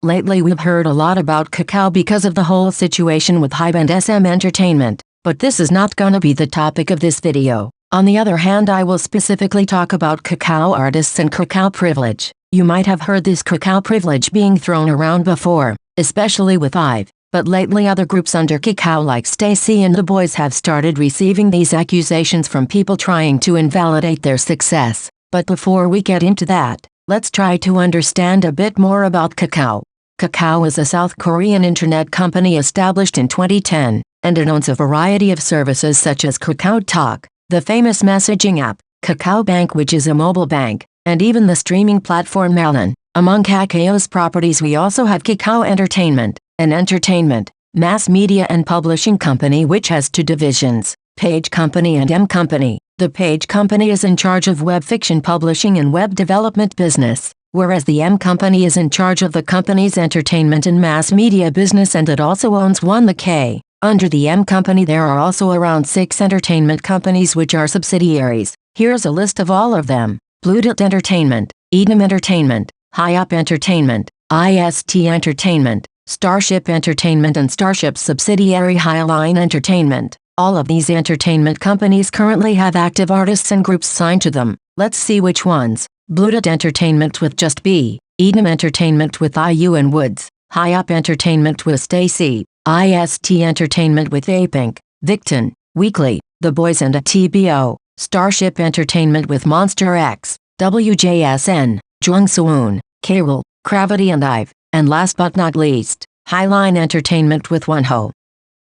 Lately we've heard a lot about Kakao because of the whole situation with HYBE and SM Entertainment, but this is not gonna be the topic of this video. On the other hand, I will specifically talk about Kakao artists and Kakao privilege. You might have heard this Kakao privilege being thrown around before, especially with HYBE, but lately other groups under Kakao like STAYC and The Boys have started receiving these accusations from people trying to invalidate their success. But before we get into that, let's try to understand a bit more about Kakao. Kakao is a South Korean internet company established in 2010, and it owns a variety of services such as Kakao Talk, the famous messaging app, Kakao Bank, which is a mobile bank, and even the streaming platform Melon. Among Kakao's properties we also have Kakao Entertainment, an entertainment, mass media and publishing company which has two divisions, Page Company and M Company. The Page Company is in charge of web fiction publishing and web development business, whereas the M Company is in charge of the company's entertainment and mass media business, and it also owns the K. Under the M Company there are also around 6 entertainment companies which are subsidiaries. Here's a list of all of them: Bluedot Entertainment, Edom Entertainment, Hyup Entertainment, IST Entertainment, Starship Entertainment, and Starship's subsidiary Highline Entertainment. All of these entertainment companies currently have active artists and groups signed to them. Let's see which ones. Bluedot Entertainment with Just B, Edom Entertainment with IU and Woods, Hyup Entertainment with STAYC, IST Entertainment with Apink, Victon, Weekly, The Boys and a TBO, Starship Entertainment with Monster X, WJSN, Jungsoon, K-Rool, Gravity and IVE, and last but not least, Highline Entertainment with Wonho.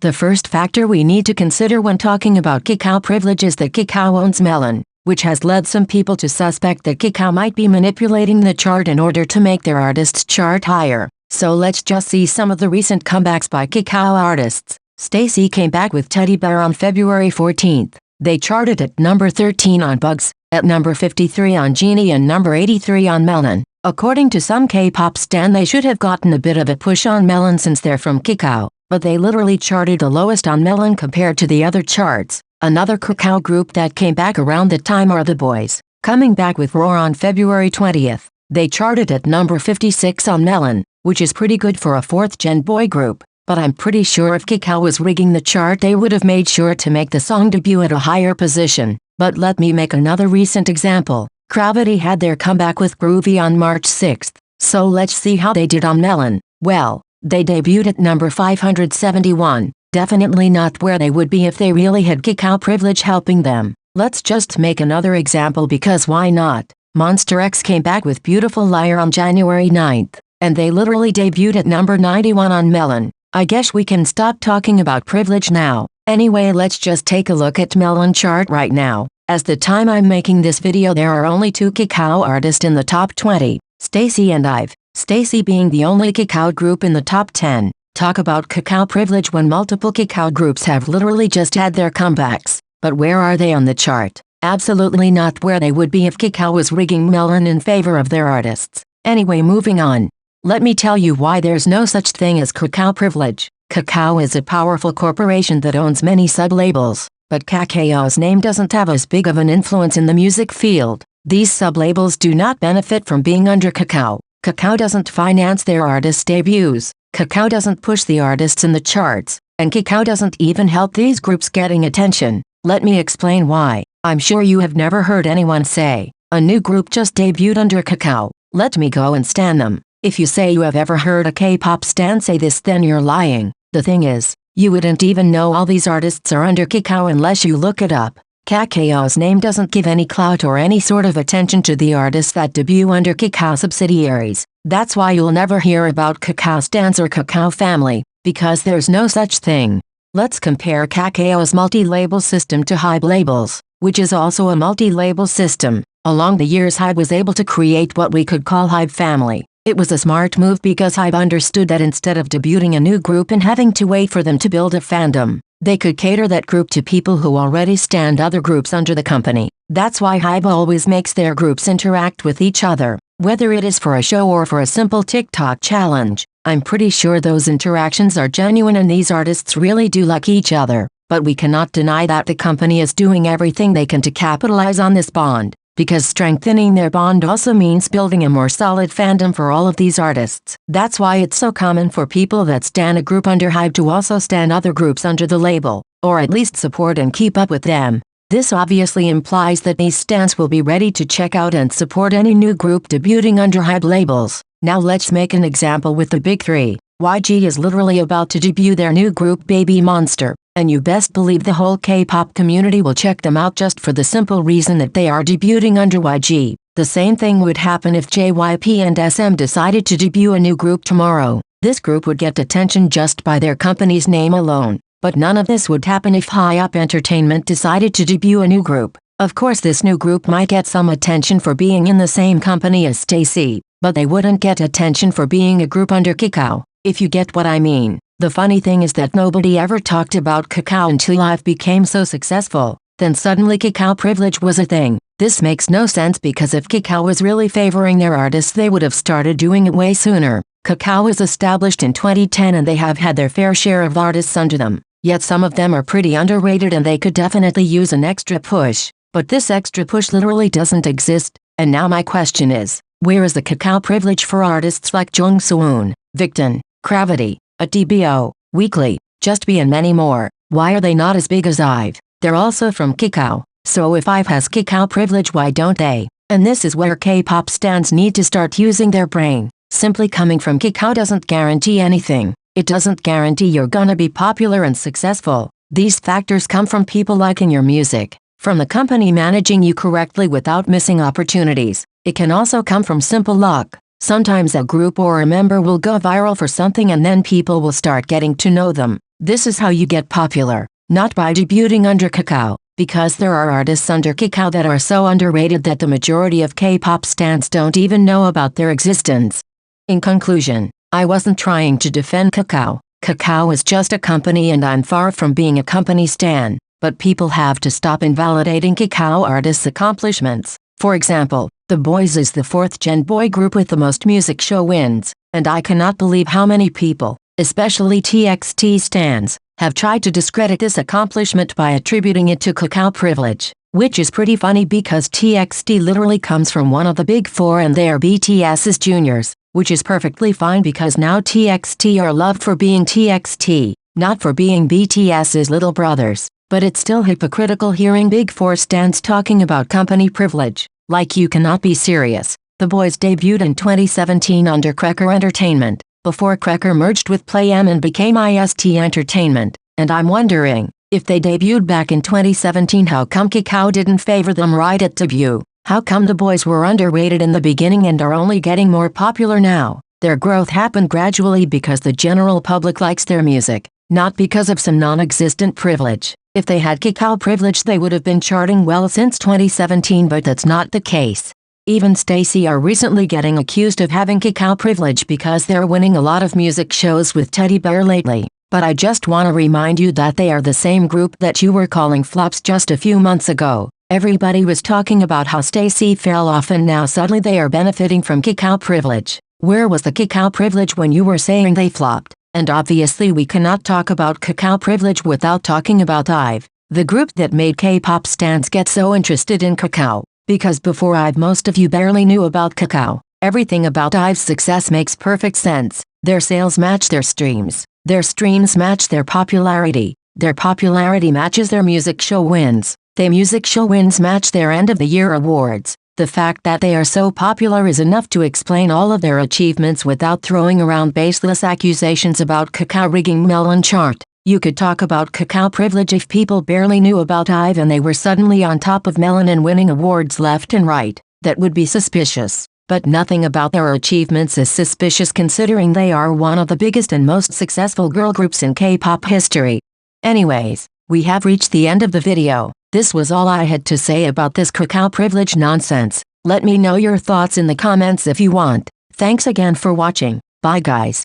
The first factor we need to consider when talking about Kakao privilege is that Kakao owns Melon, which has led some people to suspect that Kakao might be manipulating the chart in order to make their artists chart higher. So let's just see some of the recent comebacks by Kakao artists. STAYC came back with Teddy Bear on February 14th. They charted at number 13 on Bugs, at number 53 on Genie, and number 83 on Melon. According to some K-pop stan, they should have gotten a bit of a push on Melon since they're from Kakao, but they literally charted the lowest on Melon compared to the other charts. Another Kakao group that came back around that time are The Boys, coming back with Roar on February 20th. They charted at number 56 on Melon, which is pretty good for a 4th-gen boy group, but I'm pretty sure if Kakao was rigging the chart they would have made sure to make the song debut at a higher position. But let me make another recent example. Gravity had their comeback with Groovy on March 6th, so let's see how they did on Melon. Well, they debuted at number 571. Definitely not where they would be if they really had Kakao privilege helping them. Let's just make another example because why not? Monster X came back with Beautiful Liar on January 9th, and they literally debuted at number 91 on Melon. I guess we can stop talking about privilege now. Anyway, let's just take a look at Melon chart right now. As the time I'm making this video there are only 2 Kakao artists in the top 20, STAYC and IVE. STAYC being the only Kakao group in the top 10. Talk about Kakao privilege when multiple Kakao groups have literally just had their comebacks. But where are they on the chart? Absolutely not where they would be if Kakao was rigging Melon in favor of their artists. Anyway, moving on. Let me tell you why there's no such thing as Kakao privilege. Kakao is a powerful corporation that owns many sub-labels, but Kakao's name doesn't have as big of an influence in the music field. These sub-labels do not benefit from being under Kakao. Kakao doesn't finance their artists' debuts. Kakao doesn't push the artists in the charts, and Kakao doesn't even help these groups getting attention. Let me explain why. I'm sure you have never heard anyone say, a new group just debuted under Kakao, let me go and stan them. If you say you have ever heard a K-pop stan say this, then you're lying. The thing is, you wouldn't even know all these artists are under Kakao unless you look it up. Kakao's name doesn't give any clout or any sort of attention to the artists that debut under Kakao subsidiaries. That's why you'll never hear about Kakao stans or Kakao family, because there's no such thing. Let's compare Kakao's multi-label system to HYBE labels, which is also a multi-label system. Along the years HYBE was able to create what we could call HYBE family. It was a smart move because HYBE understood that instead of debuting a new group and having to wait for them to build a fandom, they could cater that group to people who already stand other groups under the company. That's why HYBE always makes their groups interact with each other, whether it is for a show or for a simple TikTok challenge. I'm pretty sure those interactions are genuine and these artists really do like each other, but we cannot deny that the company is doing everything they can to capitalize on this bond. because strengthening their bond also means building a more solid fandom for all of these artists. That's why it's so common for people that stan a group under HYBE to also stan other groups under the label, or at least support and keep up with them. This obviously implies that these stans will be ready to check out and support any new group debuting under HYBE labels. Now let's make an example with the big three. YG is literally about to debut their new group Baby Monster, and you best believe the whole K-pop community will check them out just for the simple reason that they are debuting under YG. The same thing would happen if JYP and SM decided to debut a new group tomorrow. This group would get attention just by their company's name alone. But none of this would happen if Hi-Up Entertainment decided to debut a new group. Of course this new group might get some attention for being in the same company as STAYC, but they wouldn't get attention for being a group under Kakao, if you get what I mean. The funny thing is that nobody ever talked about Kakao until HYBE became so successful. Then suddenly Kakao privilege was a thing. This makes no sense because if Kakao was really favoring their artists they would have started doing it way sooner. Kakao was established in 2010 and they have had their fair share of artists under them. Yet some of them are pretty underrated and they could definitely use an extra push. But this extra push literally doesn't exist, and now my question is, where is the Kakao privilege for artists like Jung Suwoon, Victon, Gravity, ATBO, Weekly, Just B and many more? Why are they not as big as IVE? They're also from Kakao, so if IVE has Kakao privilege why don't they? And this is where K-pop stans need to start using their brain. Simply coming from Kakao doesn't guarantee anything. It doesn't guarantee you're gonna be popular and successful. These factors come from people liking your music, from the company managing you correctly without missing opportunities. It can also come from simple luck. Sometimes a group or a member will go viral for something and then people will start getting to know them. This is how you get popular, not by debuting under Kakao, because there are artists under Kakao that are so underrated that the majority of K-pop stans don't even know about their existence. In conclusion, I wasn't trying to defend Kakao. Kakao is just a company and I'm far from being a company stan, but people have to stop invalidating Kakao artists' accomplishments. For example, The Boys is the 4th-gen boy group with the most music show wins, and I cannot believe how many people, especially TXT stans, have tried to discredit this accomplishment by attributing it to Kakao privilege, which is pretty funny because TXT literally comes from one of the big four and they are BTS's juniors. Which is perfectly fine because now TXT are loved for being TXT, not for being BTS's little brothers. But it's still hypocritical hearing Big Four stans talking about company privilege. Like you cannot be serious. The Boys debuted in 2017 under Cracker Entertainment, before Cracker merged with Play-M and became IST Entertainment. And I'm wondering, if they debuted back in 2017 how come Kakao didn't favor them right at debut? How come the Boys were underrated in the beginning and are only getting more popular now? Their growth happened gradually because the general public likes their music, not because of some non-existent privilege. If they had Kakao privilege they would have been charting well since 2017 but that's not the case. Even STAYC are recently getting accused of having Kakao privilege because they're winning a lot of music shows with Teddy Bear lately. But I just want to remind you that they are the same group that you were calling flops just a few months ago. Everybody was talking about how STAYC fell off and now suddenly they are benefiting from Kakao privilege. Where was the Kakao privilege when you were saying they flopped? And obviously we cannot talk about Kakao privilege without talking about IVE, the group that made K-pop stans get so interested in Kakao. Because before IVE most of you barely knew about Kakao. Everything about IVE's success makes perfect sense. Their sales match their streams. Their streams match their popularity. Their popularity matches their music show wins. Their music show wins match their end-of-the-year awards. The fact that they are so popular is enough to explain all of their achievements without throwing around baseless accusations about Kakao rigging Melon chart. You could talk about Kakao privilege if people barely knew about IVE and they were suddenly on top of Melon and winning awards left and right. That would be suspicious. But nothing about their achievements is suspicious considering they are one of the biggest and most successful girl groups in K-pop history. Anyways, we have reached the end of the video. This was all I had to say about this Kakao privilege nonsense. Let me know your thoughts in the comments if you want. Thanks again for watching. Bye guys.